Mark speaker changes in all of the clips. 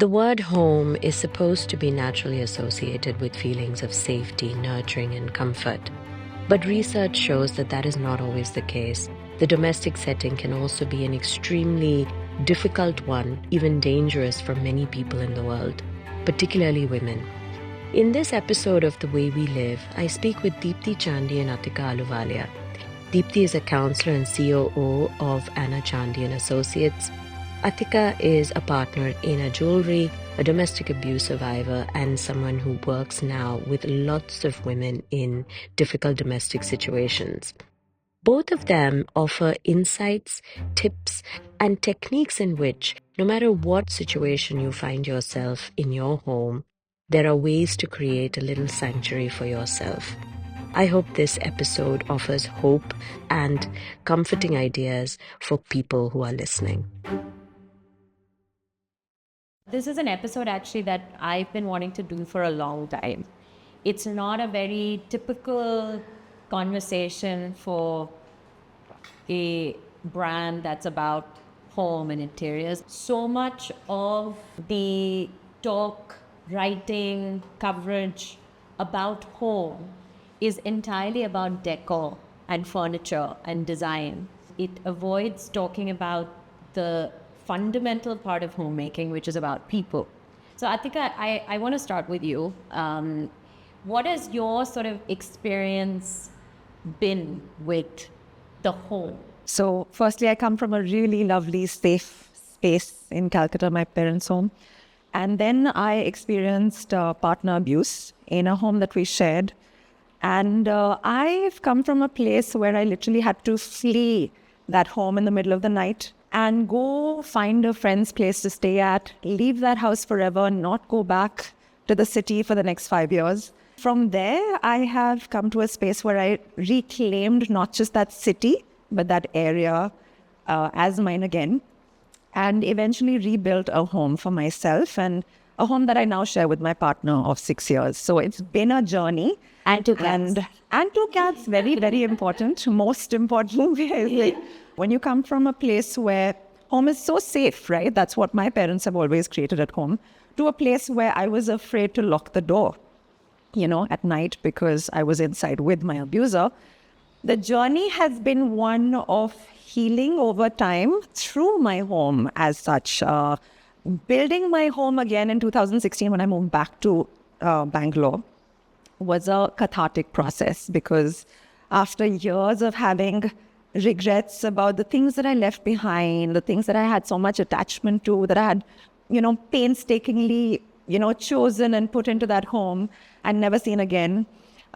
Speaker 1: The word home is supposed to be naturally associated with feelings of safety, nurturing, and comfort. But research shows that that is not always the case. The domestic setting can also be an extremely difficult one, even dangerous for many people in the world, particularly women. In this episode of The Way We Live, I speak with Deepti Chandy and Atikaa Ahluwalia. Deepti is a counselor and COO of Anna Chandy Associates. Atikaa is a partner at Eina Jewellery, a domestic abuse survivor, and someone who works now with lots of women in difficult domestic situations. Both of them offer insights, tips, and techniques in which, no matter what situation you find yourself in your home, there are ways to create a little sanctuary for yourself. I hope this episode offers hope and comforting ideas for people who are listening.
Speaker 2: This is an episode actually that I've been wanting to do for a long time. It's not a very typical conversation for a brand that's about home and interiors. So much of the talk, writing, coverage about home is entirely about decor and furniture and design. It avoids talking about the fundamental part of homemaking, which is about people. So Atikaa, I want to start with you. What has your sort of experience been with the home?
Speaker 3: So firstly, I come from a really lovely, safe space in Calcutta, my parents' home. And then I experienced partner abuse in a home that we shared. And I've come from a place where I literally had to flee that home in the middle of the night and go find a friend's place to stay at, leave that house forever, not go back to the city for the next 5 years. From there, I have come to a space where I reclaimed not just that city, but that area as mine again, and eventually rebuilt a home for myself and a home that I now share with my partner of 6 years. So it's been a journey.
Speaker 2: And two cats.
Speaker 3: And two cats, very, very important. Most important. When you come from a place where home is so safe, right? That's what my parents have always created at home, to a place where I was afraid to lock the door, at night because I was inside with my abuser. The journey has been one of healing over time through my home as such. Building my home again in 2016 when I moved back to Bangalore was a cathartic process, because after years of having regrets about the things that I left behind, the things that I had so much attachment to, that I had, painstakingly, chosen and put into that home and never seen again,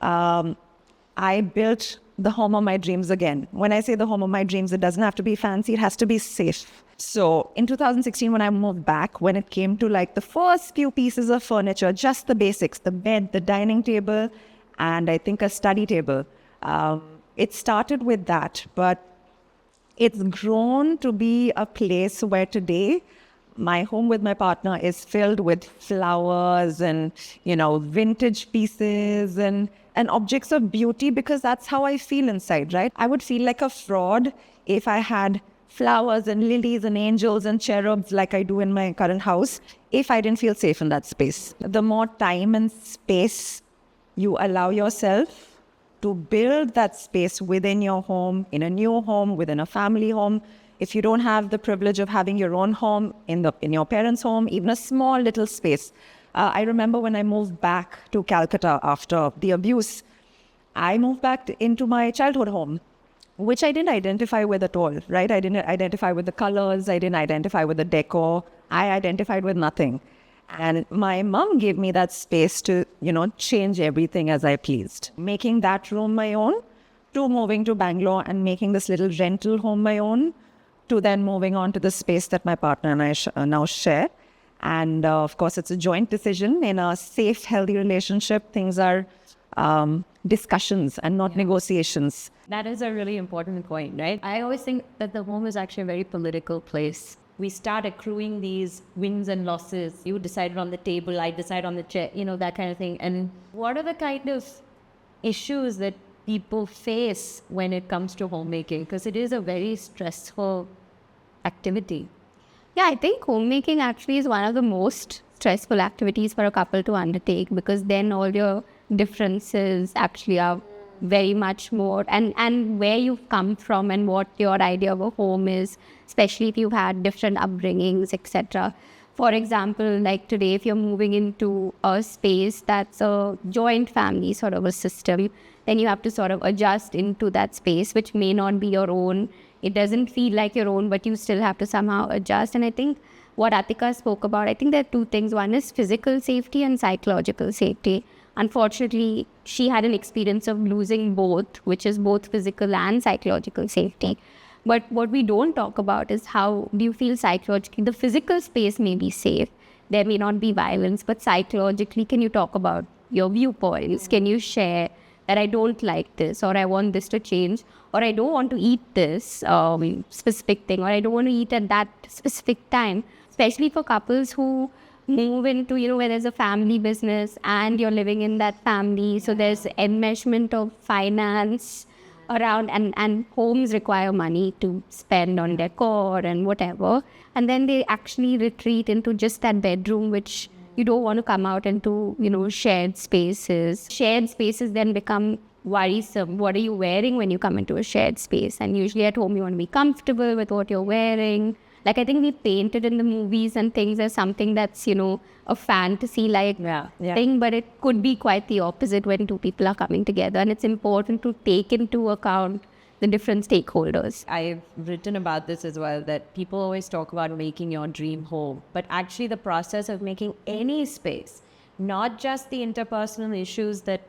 Speaker 3: I built the home of my dreams again. When I say the home of my dreams, it doesn't have to be fancy, it has to be safe. So in 2016, when I moved back, when it came to like the first few pieces of furniture, just the basics, the bed, the dining table, and I think a study table, it started with that, but it's grown to be a place where today my home with my partner is filled with flowers and, vintage pieces and objects of beauty, because that's how I feel inside, right? I would feel like a fraud if I had flowers and lilies and angels and cherubs like I do in my current house, if I didn't feel safe in that space. The more time and space you allow yourself to build that space within your home, in a new home, within a family home. If you don't have the privilege of having your own home in your parents' home, even a small little space. I remember when I moved back to Calcutta after the abuse, I moved back into my childhood home, which I didn't identify with at all, right? I didn't identify with the colors. I didn't identify with the decor. I identified with nothing. And my mom gave me that space to, change everything as I pleased. Making that room my own, to moving to Bangalore and making this little rental home my own, to then moving on to the space that my partner and I now share. And of course, it's a joint decision. In a safe, healthy relationship, things are discussions and not negotiations.
Speaker 2: That is a really important point, right? I always think that the home is actually a very political place. We start accruing these wins and losses. You decide on the table, I decide on the chair, that kind of thing. And what are the kind of issues that people face when it comes to homemaking? Because it is a very stressful activity.
Speaker 4: Yeah, I think homemaking actually is one of the most stressful activities for a couple to undertake, because then all your differences actually are very much more, and where you've come from and what your idea of a home is, especially if you've had different upbringings, etc. For example, like today, if you're moving into a space that's a joint family sort of a system, then you have to sort of adjust into that space, which may not be your own. It doesn't feel like your own, but you still have to somehow adjust. And I think what Atikaa spoke about, I think there are two things. One is physical safety and psychological safety. Unfortunately, she had an experience of losing both, which is both physical and psychological safety. But what we don't talk about is how do you feel psychologically. The physical space may be safe. There may not be violence, but psychologically, can you talk about your viewpoints? Can you share that I don't like this, or I want this to change, or I don't want to eat this specific thing, or I don't want to eat at that specific time, especially for couples who move into, where there's a family business and you're living in that family. So there's enmeshment of finance around, and homes require money to spend on decor and whatever. And then they actually retreat into just that bedroom, which you don't want to come out into, shared spaces. Shared spaces then become worrisome. What are you wearing when you come into a shared space? And usually at home, you want to be comfortable with what you're wearing. Like, I think we paint it in the movies and things as something that's, a fantasy-like thing, but it could be quite the opposite when two people are coming together. And it's important to take into account the different stakeholders.
Speaker 2: I've written about this as well, that people always talk about making your dream home, but actually the process of making any space, not just the interpersonal issues that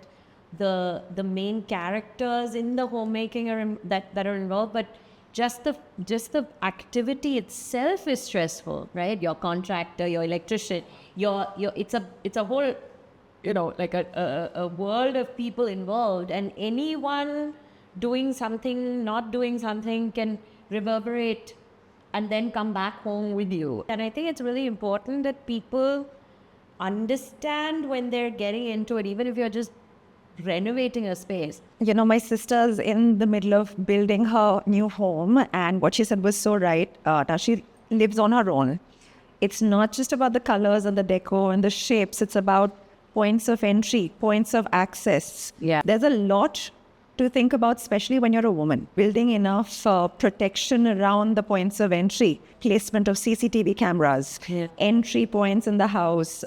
Speaker 2: the main characters in the homemaking that are involved, but just the activity itself is stressful, right? Your contractor, your electrician, it's a whole, like a world of people involved, and anyone doing something, not doing something can reverberate and then come back home with you. And I think it's really important that people understand when they're getting into it, even if you're just renovating a space.
Speaker 3: My sister's in the middle of building her new home, and what she said was so right. Now she lives on her own. It's not just about the colors and the decor and the shapes. It's about points of entry, points of access.
Speaker 2: Yeah.
Speaker 3: There's a lot to think about, especially when you're a woman. Building enough protection around the points of entry, placement of CCTV cameras, entry points in the house,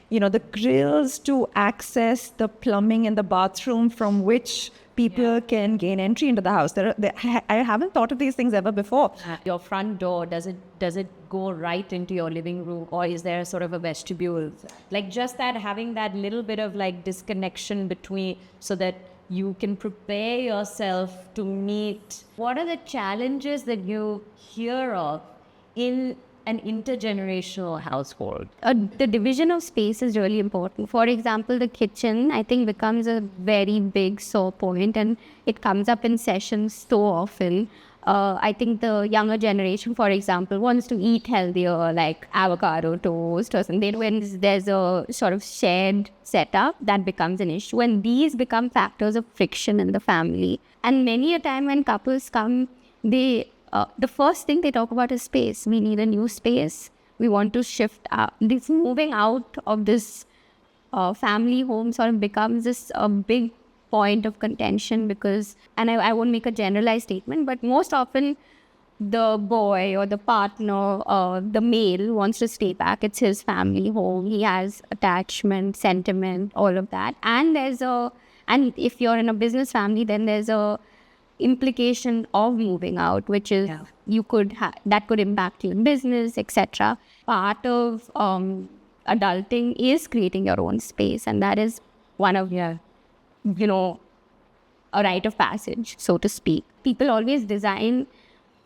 Speaker 3: the grills to access the plumbing in the bathroom from which people can gain entry into the house. I haven't thought of these things ever before.
Speaker 2: Your front door, does it go right into your living room, or is there sort of a vestibule? Like, just that, having that little bit of like disconnection between, so that you can prepare yourself to meet. What are the challenges that you hear of in an intergenerational household?
Speaker 4: The division of space is really important. For example, the kitchen, I think, becomes a very big sore point, and it comes up in sessions so often. I think the younger generation, for example, wants to eat healthier, like avocado toast or something. When there's a sort of shared setup, that becomes an issue. And these become factors of friction in the family. And many a time when couples come, the first thing they talk about is space. We need a new space. We want to shift out. This moving out of this family home sort of becomes this big point of contention, because, and I won't make a generalized statement, but most often the boy or the partner, the male, wants to stay back. It's his family home. He has attachment, sentiment, all of that. And and if you're in a business family, then there's a implication of moving out, which is that could impact your business, etc. Part of adulting is creating your own space, and that is one of a rite of passage, so to speak. People always thinking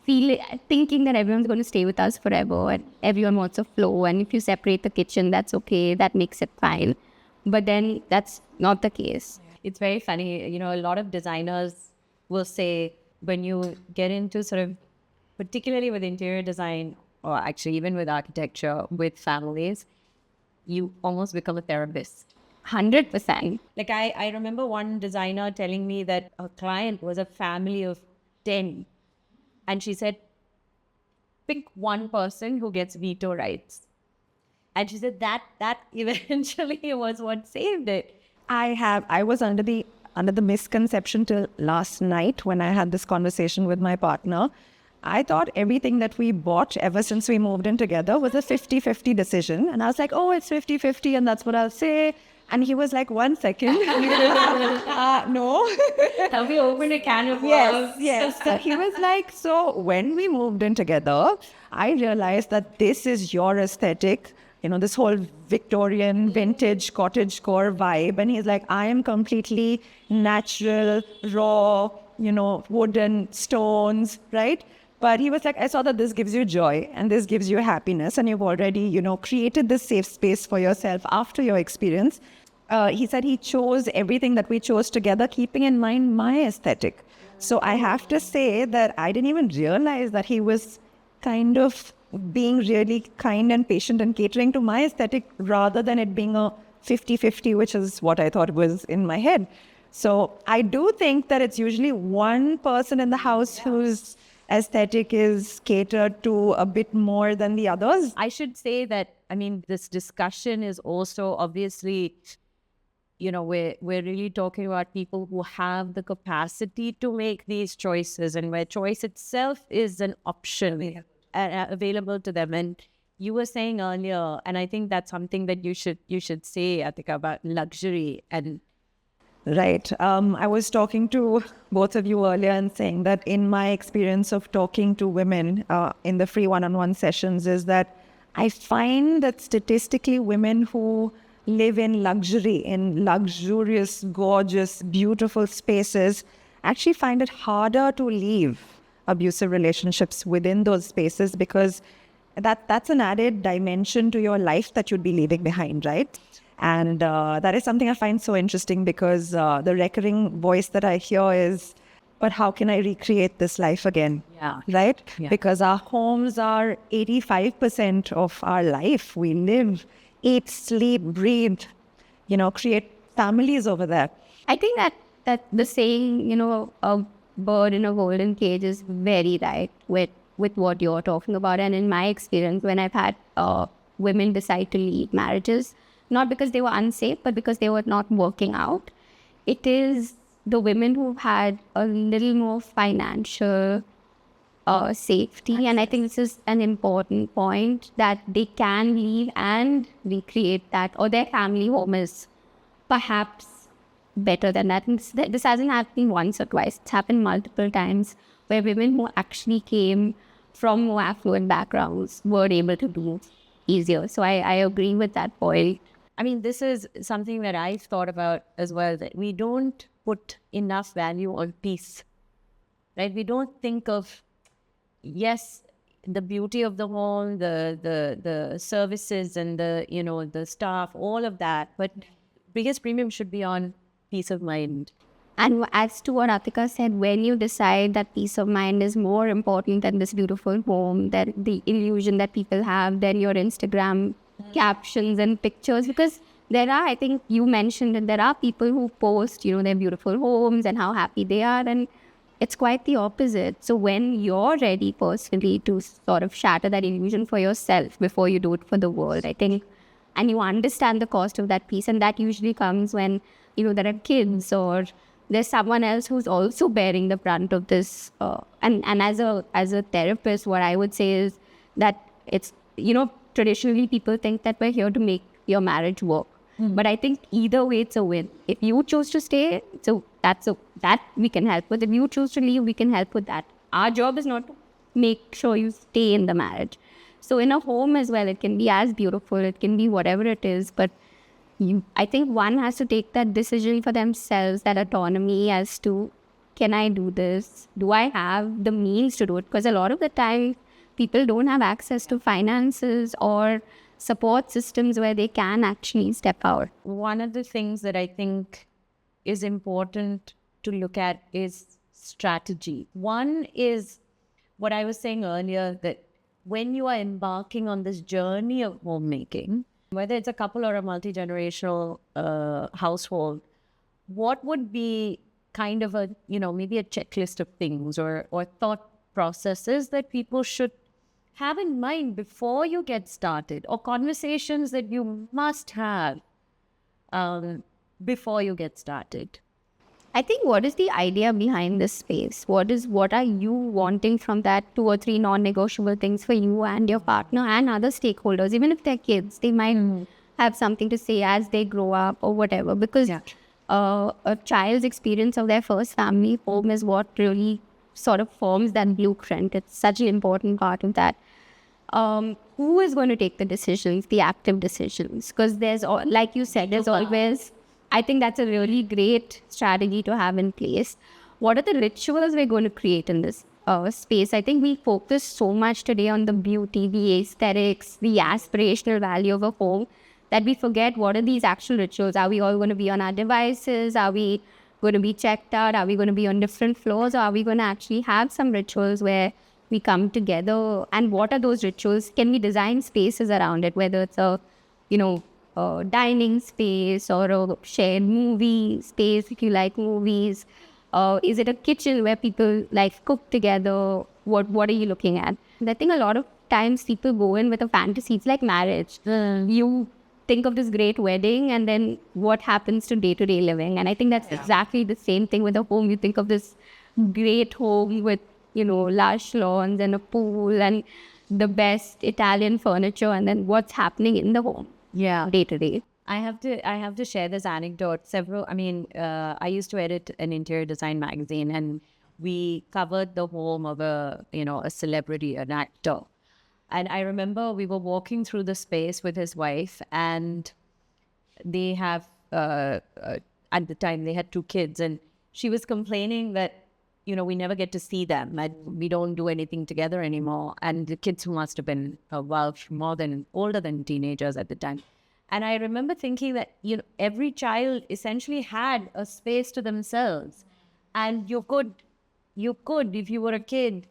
Speaker 4: that everyone's going to stay with us forever and everyone wants a flow, and if you separate the kitchen, that's okay, that makes it fine. But then that's not the case.
Speaker 2: It's very funny, a lot of designers will say, when you get into sort of, particularly with interior design, or actually even with architecture, with families, you almost become a therapist.
Speaker 4: 100%.
Speaker 2: Like, I remember one designer telling me that a client was a family of 10. And she said, pick one person who gets veto rights. And she said that eventually was what saved it.
Speaker 3: I was under the misconception till last night when I had this conversation with my partner. I thought everything that we bought ever since we moved in together was a 50-50 decision. And I was like, oh, it's 50-50 and that's what I'll say. And he was like, 1 second. No.
Speaker 2: Have we opened a can of
Speaker 3: Yes,
Speaker 2: worms?
Speaker 3: yes. So he was like, so when we moved in together, I realized that this is your aesthetic, this whole Victorian vintage cottagecore vibe. And he's like, I am completely natural, raw, wooden stones, right? But he was like, I saw that this gives you joy and this gives you happiness. And you've already, created this safe space for yourself after your experience. He said he chose everything that we chose together, keeping in mind my aesthetic. So I have to say that I didn't even realize that he was kind of being really kind and patient and catering to my aesthetic rather than it being a 50-50, which is what I thought was in my head. So I do think that it's usually one person in the house whose aesthetic is catered to a bit more than the others.
Speaker 2: I should say that, this discussion is also obviously, we're really talking about people who have the capacity to make these choices and where choice itself is an option available to them. And you were saying earlier, and I think that's something that you should say, Atikaa, about luxury and
Speaker 3: Right. I was talking to both of you earlier and saying that in my experience of talking to women in the free one-on-one sessions is that I find that statistically women who live in luxury, in luxurious, gorgeous, beautiful spaces, actually find it harder to leave abusive relationships within those spaces because that's an added dimension to your life that you'd be leaving behind, right? And that is something I find so interesting because the recurring voice that I hear is, but how can I recreate this life again?
Speaker 2: Yeah.
Speaker 3: Right?
Speaker 2: Yeah.
Speaker 3: Because our homes are 85% of our life. We live, eat, sleep, breathe, create families over there.
Speaker 4: I think that the saying, a bird in a golden cage is very right with what you're talking about. And in my experience, when I've had women decide to leave marriages, not because they were unsafe, but because they were not working out, it is the women who've had a little more financial safety. And I think this is an important point, that they can leave and recreate that, or their family home is perhaps better than that. And this hasn't happened once or twice. It's happened multiple times where women who actually came from more affluent backgrounds were able to do easier. So I agree with that point.
Speaker 2: This is something that I've thought about as well, that we don't put enough value on peace, right? We don't think of, yes, the beauty of the home, the services and the staff, all of that, but biggest premium should be on peace of mind.
Speaker 4: And as to what Atikaa said, when you decide that peace of mind is more important than this beautiful home, than the illusion that people have, than your Instagram captions and pictures, because there are, I think you mentioned that there are people who post, their beautiful homes and how happy they are, and it's quite the opposite. So when you're ready personally to sort of shatter that illusion for yourself before you do it for the world, I think, and you understand the cost of that peace, and that usually comes when, there are kids or there's someone else who's also bearing the brunt of this. And as a therapist, what I would say is that it's, traditionally people think that we're here to make your marriage work. But I think either way it's a win. If you choose to stay, so that we can help with. If you choose to leave, we can help with that. Our job is not to make sure you stay in the marriage. So in a home as well, it can be as beautiful, it can be whatever it is, but I think one has to take that decision for themselves, that autonomy as to, can I do this? Do I have the means to do it? Because a lot of the time, people don't have access to finances or support systems where they can actually step out.
Speaker 2: One of the things that I think is important to look at is strategy. One is what I was saying earlier, that when you are embarking on this journey of homemaking, whether it's a couple or a multi-generational household, what would be kind of a, maybe a checklist of things or thought processes that people should have in mind before you get started, or conversations that you must have before you get started?
Speaker 4: I think, what is the idea behind this space? What are you wanting from that 2 or 3 non-negotiable things for you and your partner and other stakeholders? Even if they're kids, they might have something to say as they grow up or whatever. Because a child's experience of their first family home is what really sort of forms that blueprint. It's such an important part of that. Who is going to take the decisions, the active decisions? Because like you said, there's always... I think that's a really great strategy to have in place. What are the rituals we're going to create in this space? I think we focus so much today on the beauty, the aesthetics, the aspirational value of a home, that we forget what are these actual rituals. Are we all going to be on our devices? Are we going to be checked out? Are we going to be on different floors? Or are we going to actually have some rituals where we come together? And what are those rituals? Can we design spaces around it, whether it's a dining space or a shared movie space if you like movies? Is it a kitchen where people like cook together? What are you looking at? And I think a lot of times people go in with a fantasy. It's like marriage. You think of this great wedding, and then what happens to day-to-day living? And I think that's exactly the same thing with a home. You think of this great home with lush lawns and a pool and the best Italian furniture, and then what's happening in the home day to day.
Speaker 2: I have to share this anecdote. I used to edit an interior design magazine, and we covered the home of a celebrity, an actor. And I remember we were walking through the space with his wife, and they have, at the time they had 2 kids, and she was complaining that, we never get to see them, and we don't do anything together anymore. And the kids, who must have been older than teenagers at the time. And I remember thinking that, every child essentially had a space to themselves. And you could, if you were a kid,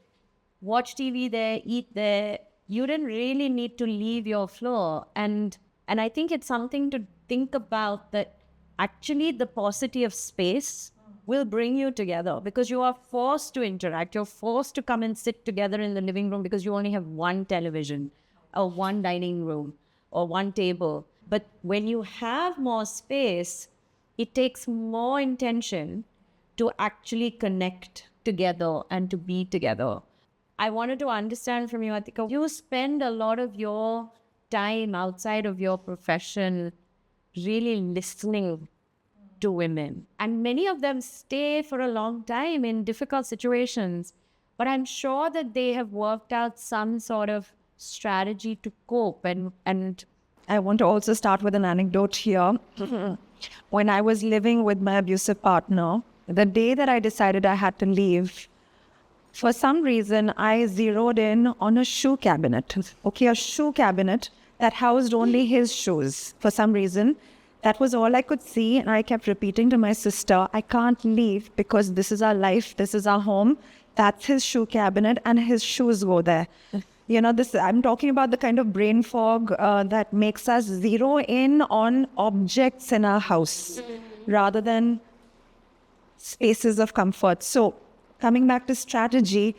Speaker 2: watch TV there, eat there. You didn't really need to leave your floor. And I think it's something to think about, that actually the paucity of space will bring you together, because you are forced to interact. You're forced to come and sit together in the living room because you only have one television or one dining room or one table. But when you have more space, it takes more intention to actually connect together and to be together. I wanted to understand from you, Atikaa, you spend a lot of your time outside of your profession really listening to women. And many of them stay for a long time in difficult situations. But I'm sure that they have worked out some sort of strategy to cope. And
Speaker 3: I want to also start with an anecdote here. When I was living with my abusive partner, the day that I decided I had to leave, for some reason, I zeroed in on a shoe cabinet. Okay, a shoe cabinet that housed only his shoes. For some reason, that was all I could see. And I kept repeating to my sister, I can't leave because this is our life, this is our home. That's his shoe cabinet and his shoes go there. I'm talking about the kind of brain fog that makes us zero in on objects in our house rather than spaces of comfort. So coming back to strategy,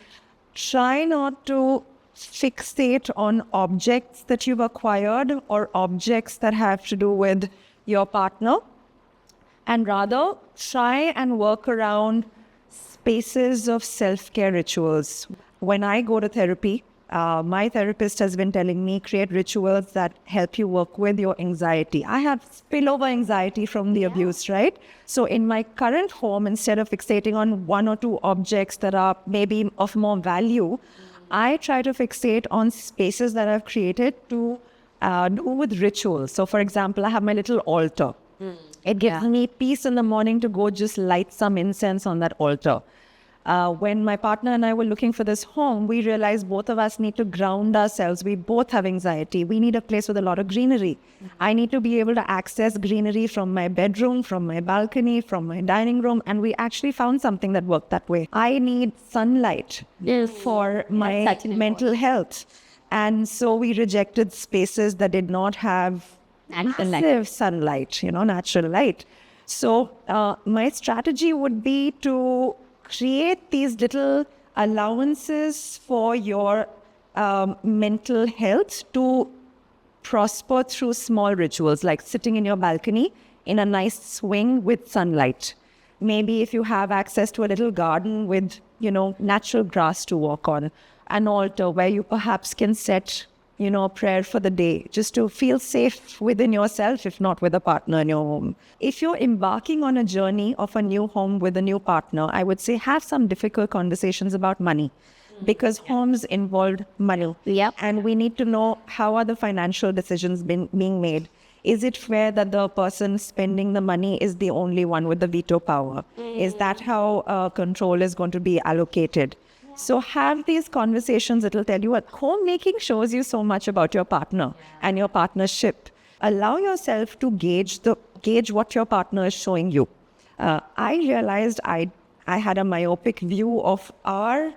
Speaker 3: try not to fixate on objects that you've acquired or objects that have to do with your partner, and rather try and work around spaces of self-care rituals. When I go to therapy, my therapist has been telling me, create rituals that help you work with your anxiety. I have spillover anxiety from the abuse, right? So in my current home, instead of fixating on 1 or 2 objects that are maybe of more value, I try to fixate on spaces that I've created to do with rituals. So for example, I have my little altar. It gives me peace in the morning to go just light some incense on that altar. When my partner and I were looking for this home, we realized both of us need to ground ourselves. We both have anxiety. We need a place with a lot of greenery. I need to be able to access greenery from my bedroom, from my balcony, from my dining room. And we actually found something that worked that way. I need sunlight for my mental health. And so we rejected spaces that did not have massive sunlight, natural light. So my strategy would be to create these little allowances for your mental health to prosper through small rituals, like sitting in your balcony in a nice swing with sunlight. Maybe if you have access to a little garden with, natural grass to walk on, an altar where you perhaps can set, a prayer for the day, just to feel safe within yourself, if not with a partner in your home. If you're embarking on a journey of a new home with a new partner, I would say have some difficult conversations about money, because homes involved money.
Speaker 4: Yep.
Speaker 3: And we need to know, how are the financial decisions being made? Is it fair that the person spending the money is the only one with the veto power? Is that how control is going to be allocated? So have these conversations. It'll tell you what homemaking shows you so much about your partner and your partnership. Allow yourself to gauge what your partner is showing you. I realized I had a myopic view of our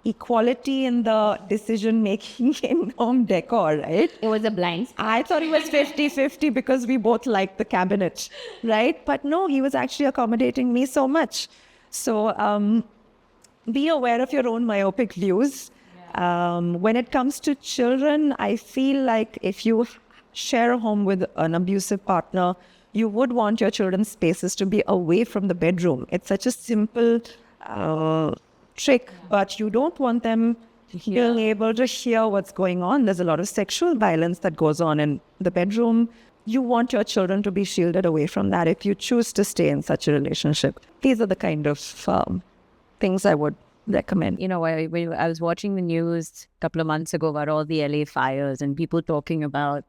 Speaker 3: equality in the decision-making in home decor, right?
Speaker 4: It was a blind spot.
Speaker 3: I thought it was 50-50 because we both liked the cabinet, right? But no, he was actually accommodating me so much. So be aware of your own myopic views. When it comes to children, I feel like if you share a home with an abusive partner, you would want your children's spaces to be away from the bedroom. It's such a simple trick, but you don't want them being able to hear what's going on. There's a lot of sexual violence that goes on in the bedroom. You want your children to be shielded away from that if you choose to stay in such a relationship. These are the kind of things I would recommend.
Speaker 2: I was watching the news a couple of months ago about all the LA fires and people talking about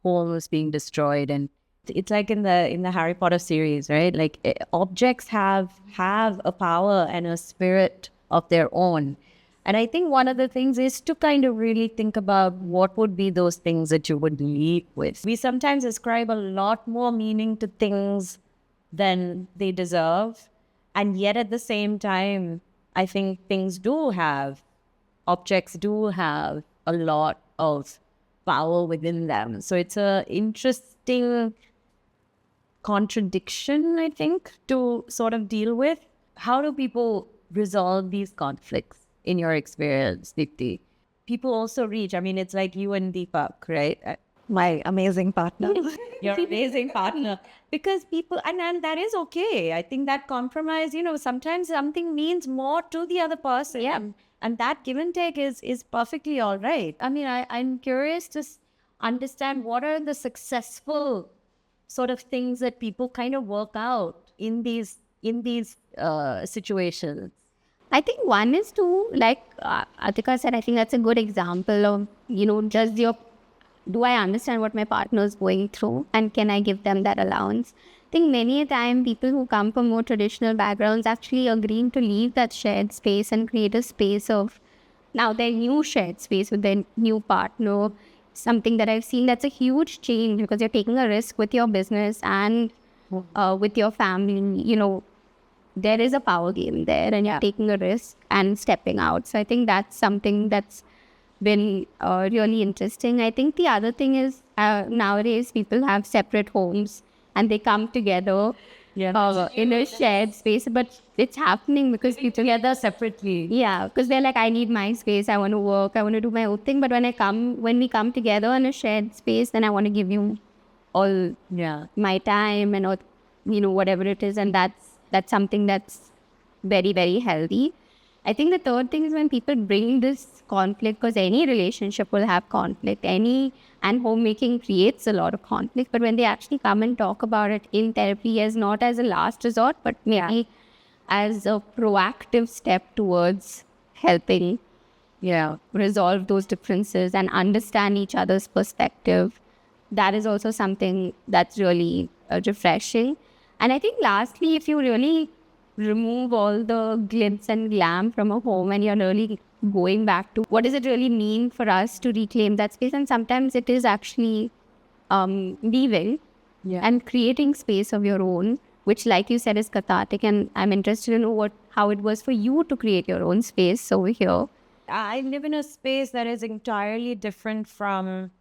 Speaker 2: homes being destroyed, and it's like in the Harry Potter series, right? Like objects have a power and a spirit of their own. And I think one of the things is to kind of really think about what would be those things that you would leave with. We sometimes ascribe a lot more meaning to things than they deserve. And yet at the same time, I think objects do have a lot of power within them. So it's an interesting contradiction, I think, to sort of deal with. How do people resolve these conflicts in your experience, Deepti? People also reach, it's like you and Deepak, right?
Speaker 3: My amazing partner.
Speaker 2: Your amazing partner. Because people, and that is okay. I think that compromise, sometimes something means more to the other person.
Speaker 4: Yeah.
Speaker 2: And that give and take is perfectly all right. I'm curious to understand what are the successful sort of things that people kind of work out in these situations.
Speaker 4: I think one is to, like Atikaa said, I think that's a good example of, just do I understand what my partner is going through and can I give them that allowance? I think many a time people who come from more traditional backgrounds actually agreeing to leave that shared space and create a space of now their new shared space with their new partner. Something that I've seen that's a huge change because you're taking a risk with your business and with your family. There is a power game there and you're taking a risk and stepping out. So I think that's something that's been really interesting. I think the other thing is nowadays people have separate homes and they come together in a shared space, but it's happening because people
Speaker 2: together separately.
Speaker 4: Yeah, because they're like, I need my space, I want to work, I want to do my own thing. But when we come together in a shared space, then I want to give you all my time and whatever it is, and that's something that's very, very healthy. I think the third thing is when people bring this conflict, because any relationship will have conflict, and homemaking creates a lot of conflict, but when they actually come and talk about it in therapy as not as a last resort, but maybe as a proactive step towards helping resolve those differences and understand each other's perspective, that is also something that's really refreshing. And I think lastly, if you really remove all the glitz and glam from a home and you're really going back to what does it really mean for us to reclaim that space, and sometimes it is actually leaving and creating space of your own, which like you said is cathartic, and I'm interested to know how it was for you to create your own space over here.
Speaker 2: I live in a space that is entirely different from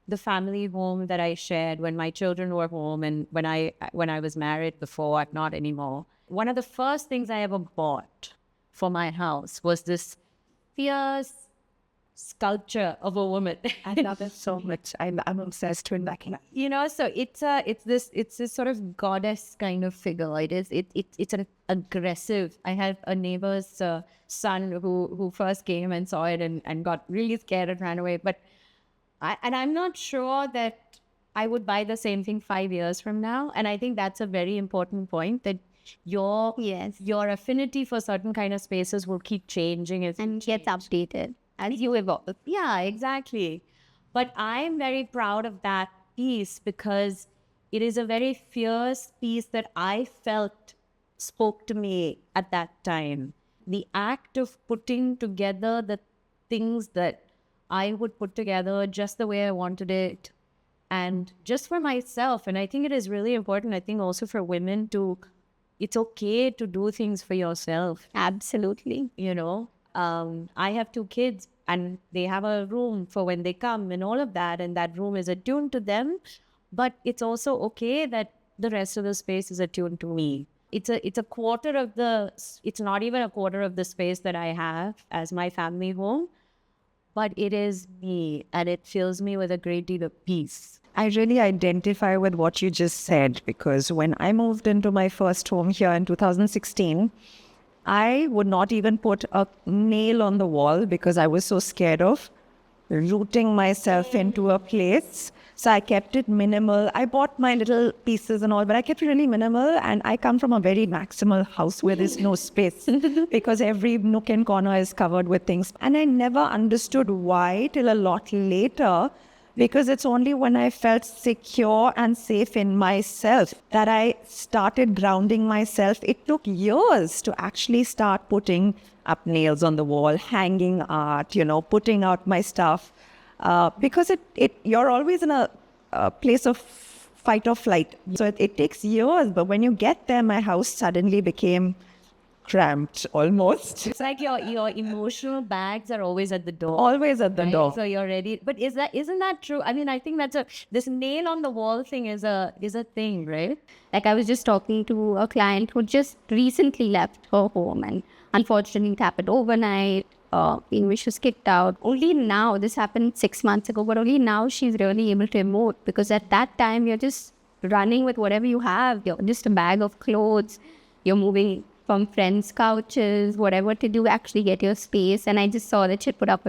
Speaker 2: the family home that I shared when my children were home and when I was married before. I'm not anymore. One of the first things I ever bought for my house was this fierce sculpture of a woman.
Speaker 3: I love it so much. I'm obsessed with that.
Speaker 2: So it's this sort of goddess kind of figure. It's an aggressive. I have a neighbor's son who first came and saw it and got really scared and ran away. But I'm not sure that I would buy the same thing 5 years from now. And I think that's a very important point, that your affinity for certain kind of spaces will keep changing
Speaker 4: and gets updated as you evolve.
Speaker 2: Yeah, exactly. But I'm very proud of that piece because it is a very fierce piece that I felt spoke to me at that time. The act of putting together the things that I would put together just the way I wanted it, and just for myself. And I think it is really important, I think also for women, it's okay to do things for yourself.
Speaker 4: Absolutely.
Speaker 2: I have 2 kids and they have a room for when they come and all of that. And that room is attuned to them. But it's also okay that the rest of the space is attuned to me. It's not even a quarter of the space that I have as my family home, but it is me and it fills me with a great deal of peace.
Speaker 3: I really identify with what you just said, because when I moved into my first home here in 2016, I would not even put a nail on the wall because I was so scared of rooting myself into a place. So I kept it minimal. I bought my little pieces and all, but I kept it really minimal. And I come from a very maximal house where there's no space because every nook and corner is covered with things. And I never understood why till a lot later, because it's only when I felt secure and safe in myself that I started grounding myself. It took years to actually start putting up nails on the wall, hanging art, putting out my stuff. Because you're always in a place of fight or flight. So it takes years, but when you get there, my house suddenly became cramped almost.
Speaker 2: It's like your emotional bags are always at the door.
Speaker 3: Always at the door.
Speaker 2: So you're ready. But isn't that true? I mean, I think this nail on the wall thing is a thing, right?
Speaker 4: Like I was just talking to a client who just recently left her home and unfortunately it happened overnight. She was kicked out. Only now, this happened 6 months ago, but only now she's really able to emote, because at that time you're just running with whatever you have. You're just a bag of clothes. You're moving from friends' couches, whatever to do, actually get your space. And I just saw that she put up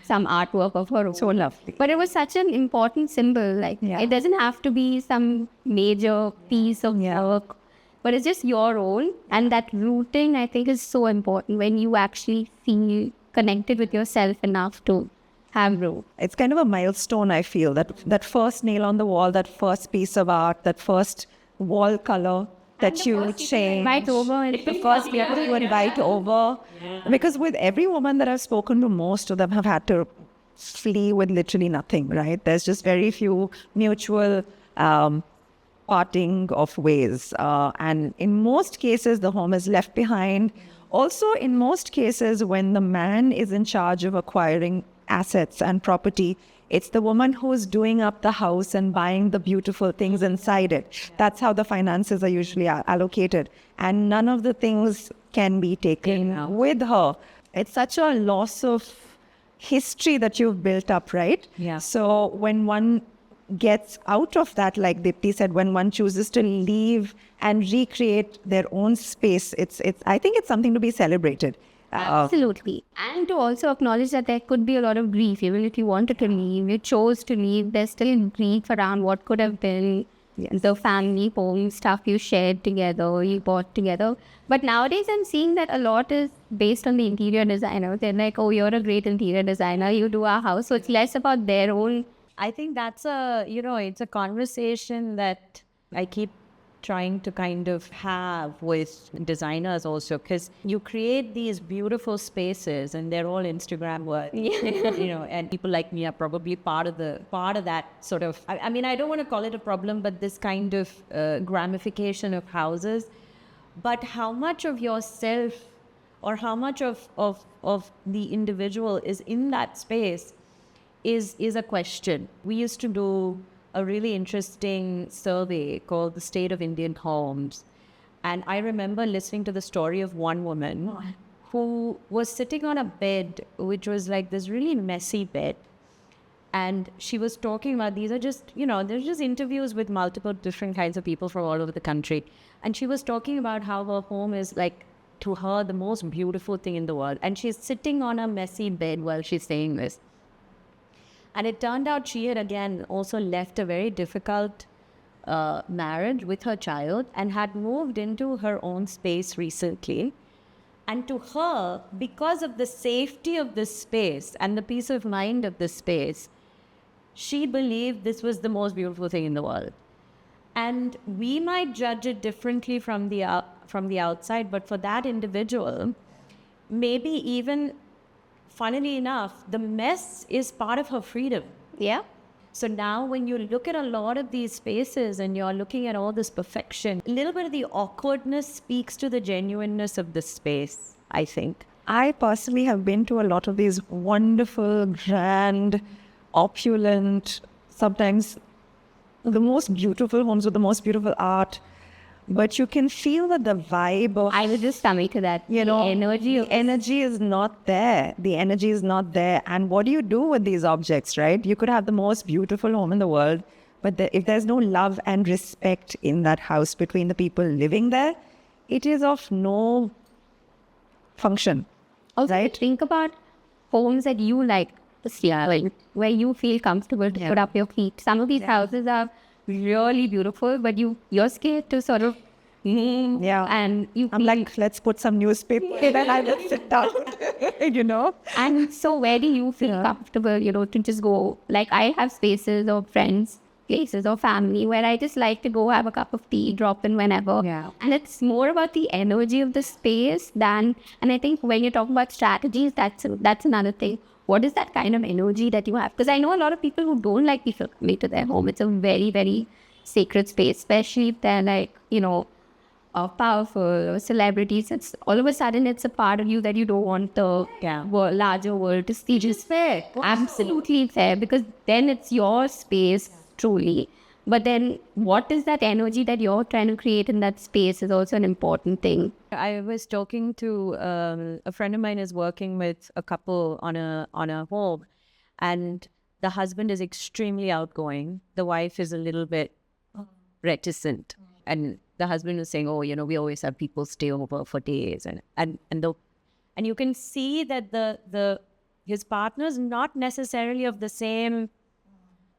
Speaker 4: some artwork of her own.
Speaker 3: So lovely.
Speaker 4: But it was such an important symbol. It doesn't have to be some major piece of work, but it's just your own. And that rooting, I think, is so important when you actually feel connected with yourself enough to have root.
Speaker 3: It's kind of a milestone, I feel, that first nail on the wall, that first piece of art, that first wall color that you change.
Speaker 4: Invite over.
Speaker 3: The first people you invite over. Because with every woman that I've spoken to, most of them have had to flee with literally nothing, right? There's just very few mutual parting of ways. And in most cases, the home is left behind. Also, in most cases, when the man is in charge of acquiring assets and property, it's the woman who's doing up the house and buying the beautiful things inside it. That's how the finances are usually allocated. And none of the things can be taken with her. It's such a loss of history that you've built up, right?
Speaker 2: Yeah.
Speaker 3: So when one gets out of that, like Deepti said, when one chooses to leave and recreate their own space, I think it's something to be celebrated.
Speaker 4: Absolutely. And to also acknowledge that there could be a lot of grief. Even if you wanted to leave, you chose to leave, there's still grief around what could have been the family home stuff you shared together, you bought together. But nowadays I'm seeing that a lot is based on the interior designer. They're like, oh, you're a great interior designer, you do our house. So it's less about their own.
Speaker 2: I think that's it's a conversation that I keep trying to kind of have with designers also, because you create these beautiful spaces and they're all Instagram worthy, and people like me are probably part of that sort of, I mean, I don't want to call it a problem, but this kind of gramification of houses. But how much of yourself or how much of the individual is in that space is a question. We used to do a really interesting survey called the State of Indian Homes. And I remember listening to the story of one woman who was sitting on a bed, which was like this really messy bed. And she was talking about, these are just, there's just interviews with multiple different kinds of people from all over the country. And she was talking about how her home is like, to her, the most beautiful thing in the world. And she's sitting on a messy bed while she's saying this. And it turned out she had again also left a very difficult marriage with her child and had moved into her own space recently. And to her, because of the safety of this space and the peace of mind of this space, she believed this was the most beautiful thing in the world. And we might judge it differently from the outside, but for that individual, maybe even, funnily enough, the mess is part of her freedom.
Speaker 4: Yeah.
Speaker 2: So now when you look at a lot of these spaces and you're looking at all this perfection, a little bit of the awkwardness speaks to the genuineness of the space, I think.
Speaker 3: I personally have been to a lot of these wonderful, grand, opulent, sometimes the most beautiful homes with the most beautiful art. But you can feel that the vibe of...
Speaker 4: I was just coming to that.
Speaker 3: The energy is not there. The energy is not there. And what do you do with these objects, right? You could have the most beautiful home in the world, but if there's no love and respect in that house between the people living there, it is of no function.
Speaker 4: Also,
Speaker 3: right?
Speaker 4: Think about homes that you like to see, like, where you feel comfortable to put up your feet. Some of these houses are really beautiful, but you're scared to sort of and
Speaker 3: I'm like, let's put some newspaper in and I will sit down.
Speaker 4: And so where do you feel comfortable, to just go? Like, I have spaces or friends, places or family where I just like to go have a cup of tea, drop in whenever. And it's more about the energy of the space and I think when you're talking about strategies, that's another thing. What is that kind of energy that you have? Because I know a lot of people who don't like people coming to their home. It's a very, very sacred space, especially if they're like, powerful or celebrities. It's all of a sudden it's a part of you that you don't want the larger world to see. Which is fair. Absolutely fair, because then it's your space, truly. But then what is that energy that you're trying to create in that space is also an important thing.
Speaker 2: I was talking to a friend of mine is working with a couple on a home, and the husband is extremely outgoing. The wife is a little bit reticent. And the husband was saying, we always have people stay over for days. And you can see that his partner's not necessarily of the same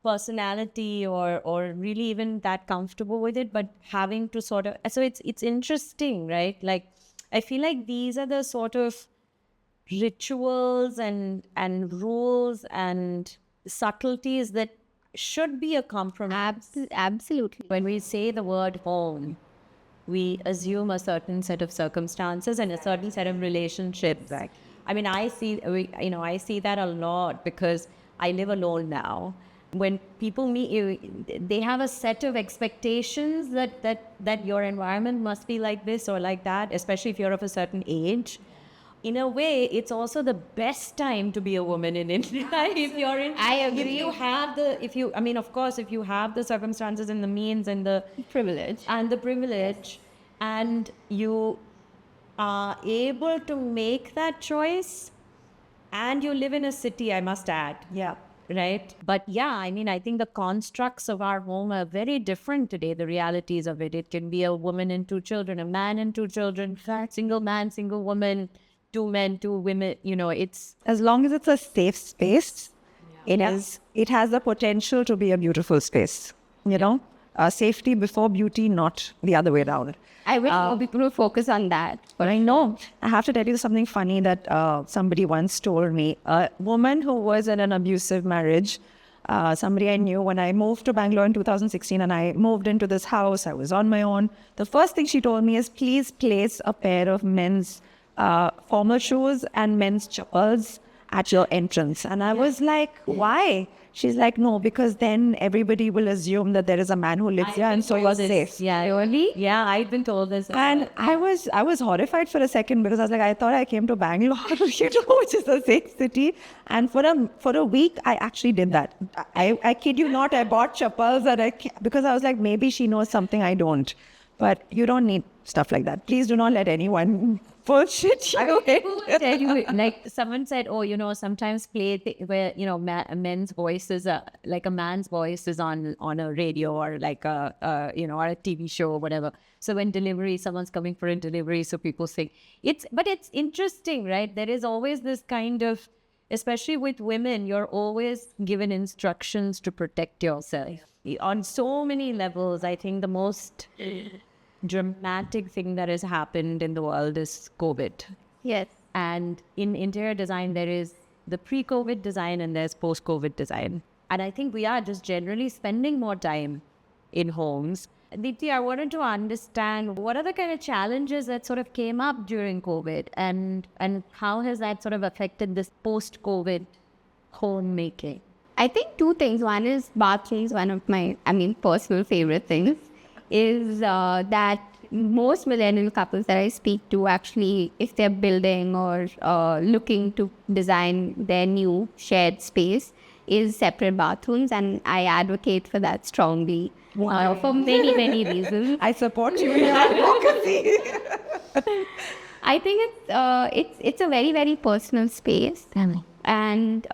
Speaker 2: personality or really even that comfortable with it, but having to sort of, so it's interesting, right? Like, I feel like these are the sort of rituals and rules and subtleties that should be a compromise.
Speaker 4: Absolutely.
Speaker 2: When we say the word home, we assume a certain set of circumstances and a certain set of relationships.
Speaker 3: Right.
Speaker 2: I mean, I see that a lot because I live alone now. When people meet you, they have a set of expectations that your environment must be like this or like that, especially if you're of a certain age. In a way, it's also the best time to be a woman in India. If you're in,
Speaker 4: I agree.
Speaker 2: If you have the circumstances and the means and the
Speaker 4: privilege
Speaker 2: and you are able to make that choice, and you live in a city, I must add.
Speaker 3: Yeah.
Speaker 2: Right. But I think the constructs of our home are very different today. The realities of it. It can be a woman and 2 children, a man and 2 children, single man, single woman, 2 men, 2 women. It's
Speaker 3: as long as it's a safe space, it has the potential to be a beautiful space. Safety before beauty, not the other way around.
Speaker 4: I wish more people would focus on that.
Speaker 3: But I know. I have to tell you something funny that somebody once told me. A woman who was in an abusive marriage, somebody I knew, when I moved to Bangalore in 2016 and I moved into this house, I was on my own. The first thing she told me is, please place a pair of men's formal shoes and men's chappals at your entrance. And I was like, why? She's like, no, because then everybody will assume that there is a man who lives here and so you're safe.
Speaker 2: Yeah, really? Yeah, I've been told this.
Speaker 3: And I was horrified for a second because I was like, I thought I came to Bangalore, which is a safe city. And for a week, I actually did that. I kid you not, I bought chappals because I was like, maybe she knows something I don't. But you don't need stuff like that. Please do not let anyone bullshit you
Speaker 2: Tell you, like someone said, oh, sometimes where a men's voices are like a man's voice is on a radio or like or a TV show or whatever. So when someone's coming for a delivery, so people think but it's interesting, right? There is always this kind of, especially with women, you're always given instructions to protect yourself on so many levels. I think the most dramatic thing that has happened in the world is COVID.
Speaker 4: Yes.
Speaker 2: And in interior design, there is the pre-COVID design and there's post-COVID design. And I think we are just generally spending more time in homes. Deepti, I wanted to understand what are the kind of challenges that sort of came up during COVID and how has that sort of affected this post-COVID homemaking?
Speaker 4: I think two things. One is bathrooms. One of my, personal favorite things is that most millennial couples that I speak to actually, if they're building or looking to design their new shared space, is separate bathrooms, and I advocate for that strongly for many, many reasons.
Speaker 3: I support you in your advocacy.
Speaker 4: I think it's a very, very personal space, and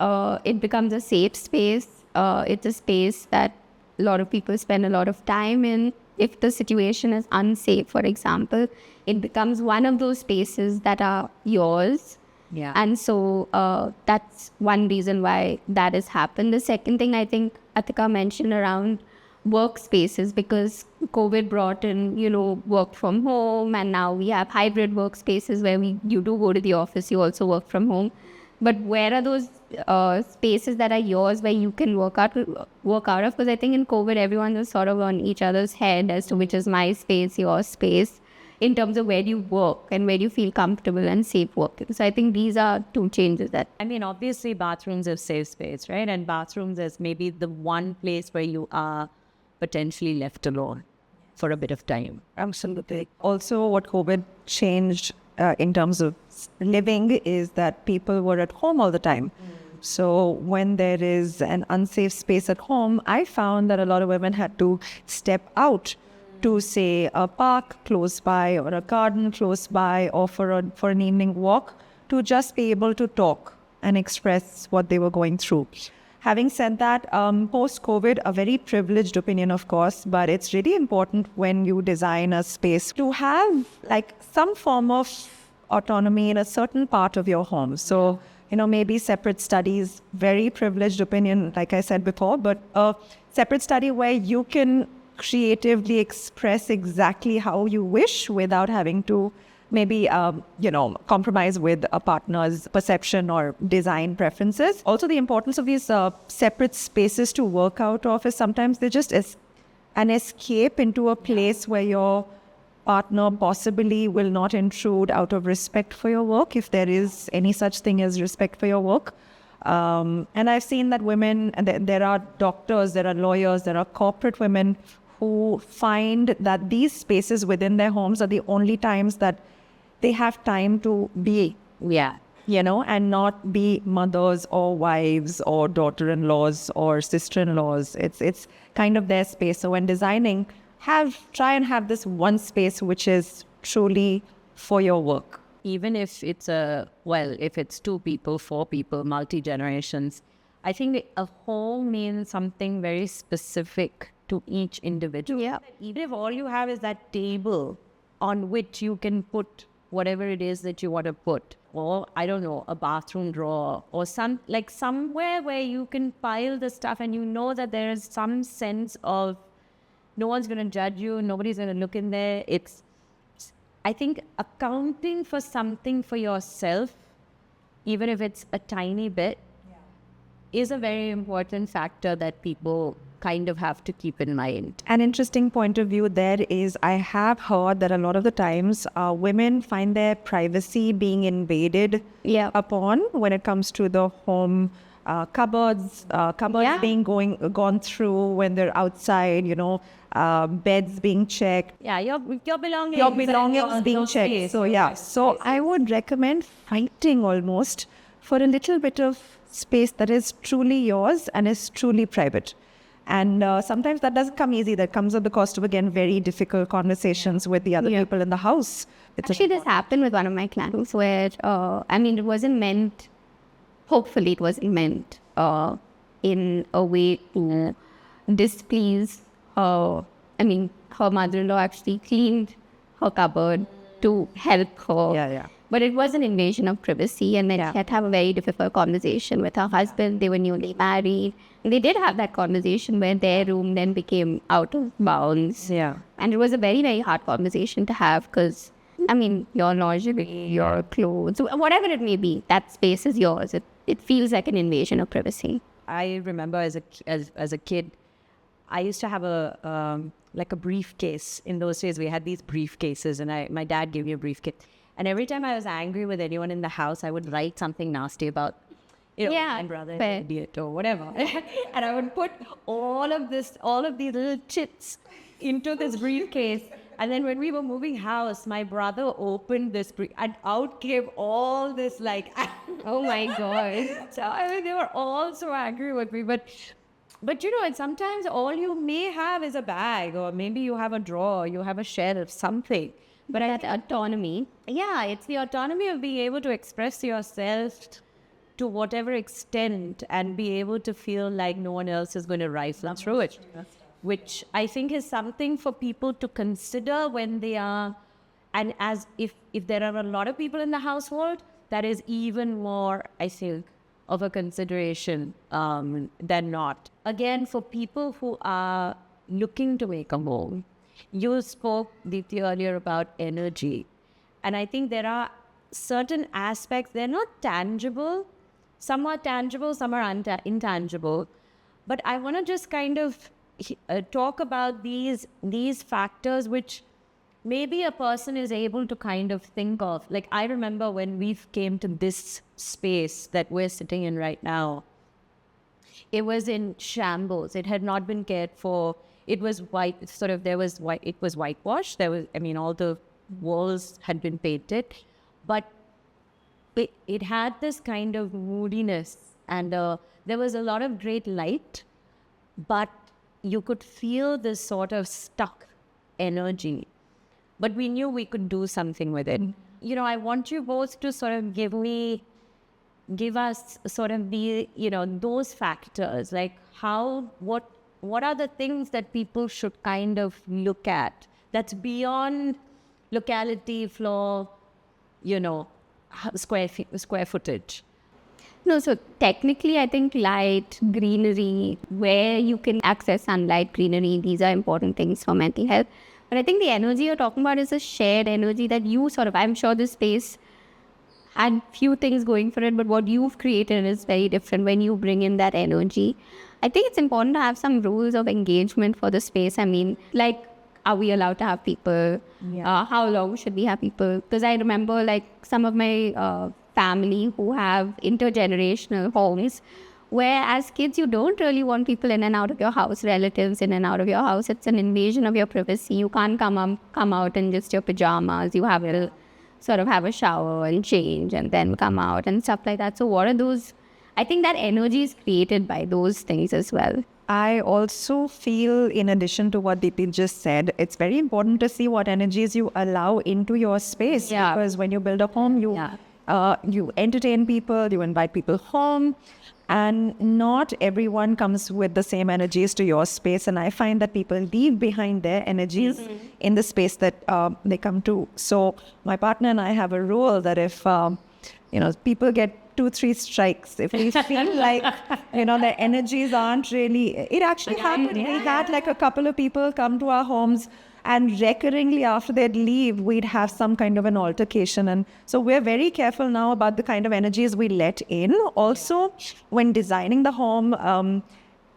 Speaker 4: it becomes a safe space. It's a space that a lot of people spend a lot of time in. If the situation is unsafe, for example, it becomes one of those spaces that are yours.
Speaker 2: Yeah.
Speaker 4: And so that's one reason why that has happened. The second thing I think Atikaa mentioned around workspaces, because COVID brought in, work from home, and now we have hybrid workspaces where you do go to the office, you also work from home. But where are those spaces that are yours where you can work out of? Because I think in COVID, everyone was sort of on each other's head as to which is my space, your space, in terms of where you work and where you feel comfortable and safe working. So I think these are two changes that...
Speaker 2: obviously bathrooms are safe space, right? And bathrooms is maybe the one place where you are potentially left alone for a bit of time.
Speaker 3: Absolutely. Also, what COVID changed in terms of living is that people were at home all the time. So when there is an unsafe space at home, I found that a lot of women had to step out to, say, a park close by or a garden close by or for an evening walk to just be able to talk and express what they were going through. Having said that, post-COVID, a very privileged opinion, of course, but it's really important when you design a space to have like some form of autonomy in a certain part of your home. So, maybe separate studies, very privileged opinion, like I said before, but a separate study where you can creatively express exactly how you wish without having to maybe, compromise with a partner's perception or design preferences. Also, the importance of these separate spaces to work out of is sometimes they're just an escape into a place where your partner possibly will not intrude out of respect for your work, if there is any such thing as respect for your work. And I've seen that women, and there are doctors, there are lawyers, there are corporate women who find that these spaces within their homes are the only times that they have time to be, and not be mothers or wives or daughter-in-laws or sister-in-laws. It's kind of their space. So when designing, try and have this one space which is truly for your work.
Speaker 2: Even if it's if it's 2 people, 4 people, multi-generations, I think a home means something very specific to each individual.
Speaker 4: Yeah.
Speaker 2: Even if all you have is that table on which you can put whatever it is that you want to put, or I don't know, a bathroom drawer or somewhere where you can pile the stuff and you know that there is some sense of no one's going to judge you, nobody's going to look in there. I think accounting for something for yourself, even if it's a tiny bit, is a very important factor that people kind of have to keep in mind.
Speaker 3: An interesting point of view there is I have heard that a lot of the times women find their privacy being invaded upon when it comes to the home cupboards being gone through when they're outside, beds being checked.
Speaker 2: Yeah, your belongings
Speaker 3: being checked. So I would recommend fighting almost for a little bit of space that is truly yours and is truly private. And sometimes that doesn't come easy. That comes at the cost of, again, very difficult conversations with the other people in the house.
Speaker 4: Actually, this happened with one of my clients where, it wasn't meant, hopefully it wasn't meant in a way to displease her. Her mother-in-law actually cleaned her cupboard to help her. But it was an invasion of privacy, and then she had to have a very difficult conversation with her husband. They were newly married. And they did have that conversation where their room then became out of bounds. And it was a very, very hard conversation to have because, your lingerie, your clothes, whatever it may be, that space is yours. It feels like an invasion of privacy.
Speaker 5: I remember as a kid, I used to have a briefcase. In those days, we had these briefcases, and my dad gave me a briefcase. And every time I was angry with anyone in the house, I would write something nasty about, my brother, an idiot or whatever. And I would put all of these little chits into this briefcase. And then when we were moving house, my brother opened this and out came all this
Speaker 4: oh my God.
Speaker 5: So they were all so angry with me. But and sometimes all you may have is a bag, or maybe you have a drawer, you have a shelf, something.
Speaker 4: But that autonomy.
Speaker 5: Yeah, it's the autonomy of being able to express yourself to whatever extent and be able to feel like no one else is going to rifle through it, which I think is something for people to consider when they are, and as if there are a lot of people in the household, that is even more, I think, of a consideration than not. Again, for people who are looking to make a home, you spoke, Deepti, earlier about energy. And I think there are certain aspects, they're not tangible. Some are tangible, some are intangible. But I want to just kind of talk about these factors which maybe a person is able to kind of think of. Like, I remember when we came to this space that we're sitting in right now, it was in shambles. It had not been cared for. It was white, it was whitewashed. All the walls had been painted, but it had this kind of moodiness, and there was a lot of great light, but you could feel this sort of stuck energy. But we knew we could do something with it. I want you both to sort of give us sort of those factors, like what are the things that people should kind of look at that's beyond locality, floor, square footage?
Speaker 4: No, so technically I think light, greenery, where you can access sunlight, greenery, these are important things for mental health. But I think the energy you're talking about is a shared energy that you I'm sure this space had few things going for it, but what you've created is very different when you bring in that energy. I think it's important to have some rules of engagement for the space. Are we allowed to have people? How long should we have people? Because I remember some of my family who have intergenerational homes where as kids you don't really want people in and out of your house, relatives in and out of your house. It's an invasion of your privacy. You can't come out in just your pajamas. You have to sort of have a shower and change and then come out and stuff like that. So what are those? I think that energy is created by those things as well.
Speaker 3: I also feel, in addition to what Deepti just said, it's very important to see what energies you allow into your space. Because when you build a home, you entertain people, you invite people home, and not everyone comes with the same energies to your space. And I find that people leave behind their energies in the space that they come to. So my partner and I have a rule that if people get 2-3 strikes, if we feel like their energies aren't really, it actually happened. We had a couple of people come to our homes, and recurringly after they'd leave, we'd have some kind of an altercation. And so we're very careful now about the kind of energies we let in. Also, when designing the home,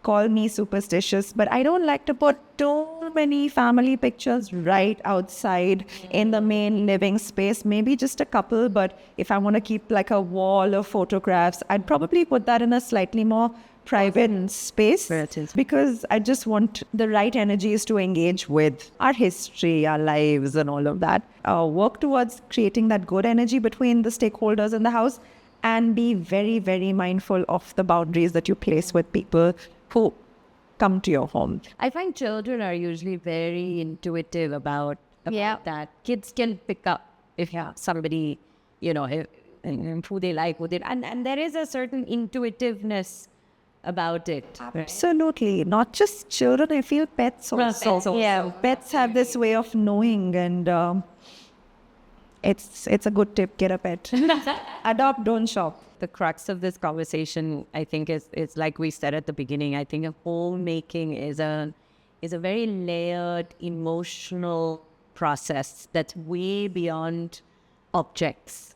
Speaker 3: call me superstitious, but I don't like to put too many family pictures right outside in the main living space. Maybe just a couple, but if I want to keep a wall of photographs, I'd probably put that in a slightly more private space, because I just want the right energies to engage with our history, our lives, and all of that. Work towards creating that good energy between the stakeholders in the house, and be very, very mindful of the boundaries that you place with people who come to your home.
Speaker 5: I find children are usually very intuitive about
Speaker 4: Yeah.
Speaker 5: that. Kids can pick up if somebody, who they like, and there is a certain intuitiveness about it.
Speaker 3: Absolutely. Not just children, I feel pets also.
Speaker 4: Yeah.
Speaker 3: Pets have this way of knowing, and it's a good tip. Get a pet. Adopt, don't shop.
Speaker 5: The crux of this conversation, I think, is like we said at the beginning. I think homemaking is a very layered emotional process that's way beyond objects.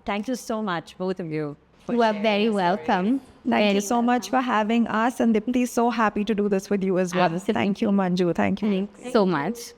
Speaker 5: Thank you so much, both of you.
Speaker 4: You are very welcome.
Speaker 3: Thank you so much for having us, and Deepti, so happy to do this with you as well. Thank you, Manju. Thank you.
Speaker 4: Thanks so much.